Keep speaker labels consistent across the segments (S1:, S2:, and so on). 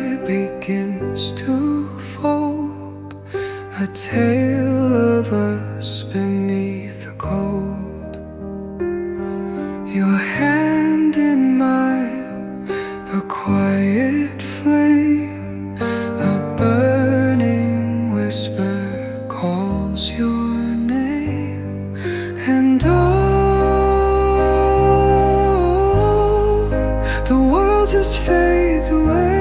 S1: sky begins to fold, a tale of us beneath the cold. Your hand in mine, a quiet flame, a burning whisper calls your name. And the world just fades away.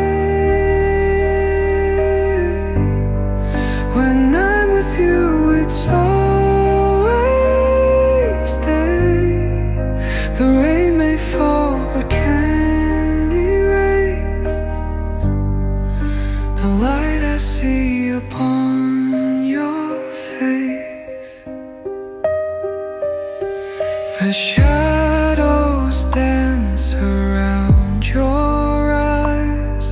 S1: When I'm with you, it's always day. The rain may fall but can't erase the light I see upon your face. The shadows dance around your eyes,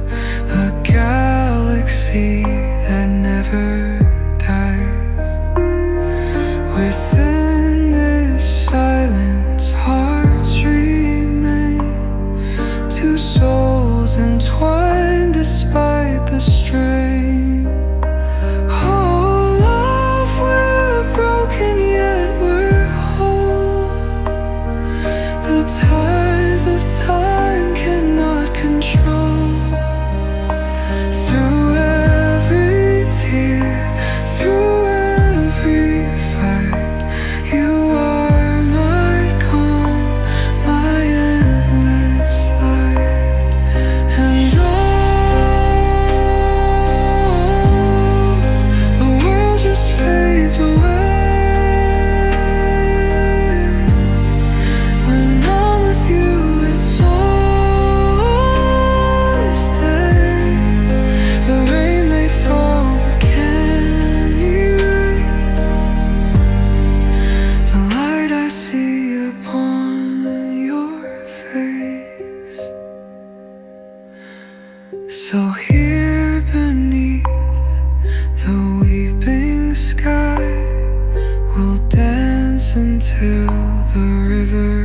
S1: a galaxy that never dies. Within this silence, hearts remain, two souls entwined despite the strain. Oh, love, we're broken yet we're whole. The ties of time cannot control. Through every tear, through every fight, you are my calm, my endless light. And the world just fades away. When I'm with you, it's always day. The rain may fall but can't erase the light I see upon your face. So here beneath the weeping sky, we'll dance until the river